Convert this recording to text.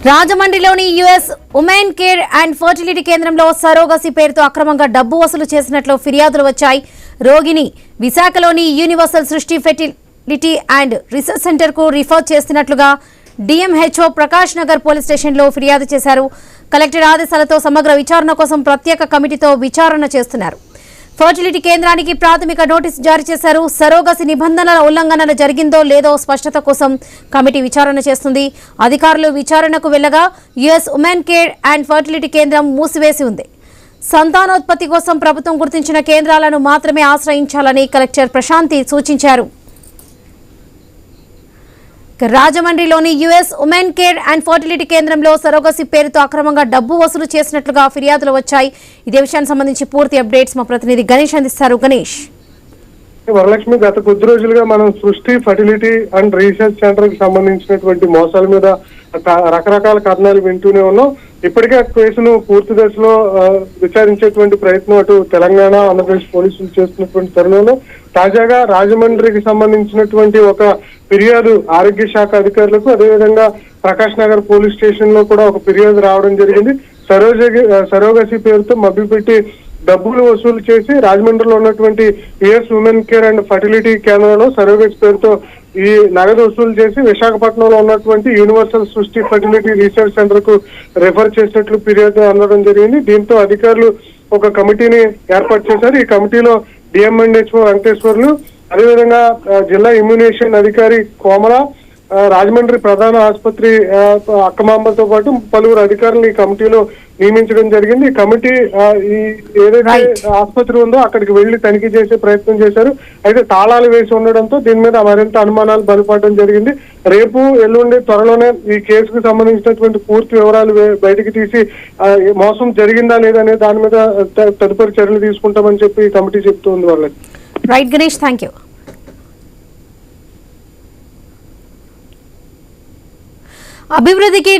రాజమండ్రిలోని US women care and fertility కేంద్రంలో surrogacy పేరుతో అక్రమంగా డబ్బు వసూలు చేసినట్లు ఫిర్యాదులు వచ్చాయి. రోగిని విశాఖలోని యూనివర్సల్ సృష్టి ఫెర్టిలిటీ అండ్ రీసెర్చ్ సెంటర్ కు రిఫర్ చేస్తున్నట్లుగా డిఎంహెచ్ఓ ప్రకాష్ నగర్ పోలీస్ స్టేషన్లో ఫిర్యాదు చేశారు. కలెక్టర్ ఆదేశాలతో సమగ్ర విచారణ కోసం ప్రత్యేక కమిటీతో విచారణ చేస్తున్నారు. ఫర్టిలిటీ కేంద్రానికి ప్రాథమిక నోటీసు జారీ చేశారు. సరోగసి నిబంధనల ఉల్లంఘన జరిగిందో లేదో స్పష్టత కోసం కమిటీ విచారణ చేస్తుంది. అధికారులు విచారణకు వెళ్లగా US women care and fertility కేంద్రం మూసివేసి ఉంది. సంతానోత్పత్తి కోసం ప్రభుత్వం గుర్తించిన కేంద్రాలను మాత్రమే ఆశ్రయించాలని కలెక్టర్ ప్రశాంతి సూచించారు. రాజమండ్రిలోని US women care and fertility కేంద్రంలో సరోగసి పేరుతో అక్రమంగా డబ్బు వసూలు చేసినట్లుగా ఫిర్యాదులు వచ్చాయి. ఇదే విషయానికి సంబంధించి పూర్తి అప్డేట్స్ మా ప్రతినిధి గణేష్ అందిస్తారు. గణేష్, వరలక్ష్మి, గత కొద్ది రోజులుగా మనం సృష్టి ఫర్టిలిటీ అండ్ రీసెర్చ్ సెంటర్ కి సంబంధించినటువంటి మోసాల మీద రకరకాల కథనాలు వింటూనే ఉన్నాం. ఇప్పటికే ఆ కేసును పూర్తి దశలో విచారించేటువంటి ప్రయత్నం అటు తెలంగాణ, ఆంధ్రప్రదేశ్ పోలీసులు చేస్తున్నటువంటి తరుణంలో తాజాగా రాజమండ్రికి సంబంధించినటువంటి ఒక ఫిర్యాదు ఆరోగ్య శాఖ అధికారులకు, అదేవిధంగా ప్రకాష్ నగర్ పోలీస్ స్టేషన్ లో కూడా ఒక ఫిర్యాదు రావడం జరిగింది. సరోగసి పేరుతో మభ్యపెట్టి డబ్బులు వసూలు చేసి రాజమండ్రిలో ఉన్నటువంటి US women care and fertility కేంద్రంలో సరోగసి పేరుతో ఈ నగదు వసూలు చేసి విశాఖపట్నంలో ఉన్నటువంటి యూనివర్సల్ సృష్టి ఫర్టిలిటీ రీసెర్చ్ సెంటర్ కు రెఫర్ చేసినట్లు ఫిర్యాదు అందడం జరిగింది. దీంతో అధికారులు ఒక కమిటీని ఏర్పాటు చేశారు. ఈ కమిటీలో డిఎంఎన్హెచ్ఓ వెంకటేశ్వర్లు, అదేవిధంగా జిల్లా ఇమ్యునేషన్ అధికారి కోమల, రాజమండ్రి ప్రధాన ఆసుపత్రి అక్కమాంబతో పాటు పలువురు అధికారులు ఈ కమిటీలో నియమించడం జరిగింది. ఈ కమిటీ ఏదైతే ఆసుపత్రి ఉందో అక్కడికి వెళ్లి తనిఖీ చేసే ప్రయత్నం చేశారు. అయితే తాళాలు వేసి ఉండడంతో దీని మీద మరింత అనుమానాలు బలపడడం జరిగింది. రేపు ఎల్లుండి త్వరలోనే ఈ కేసుకు సంబంధించినటువంటి పూర్తి వివరాలు బయటకు తీసి మోసం జరిగిందా లేదా అనే దాని మీద తదుపరి చర్యలు తీసుకుంటామని చెప్పి ఈ కమిటీ చెప్తుంది. వాళ్ళకి రైట్ గణేష్, థ్యాంక్ యూ. అభివృద్ధికి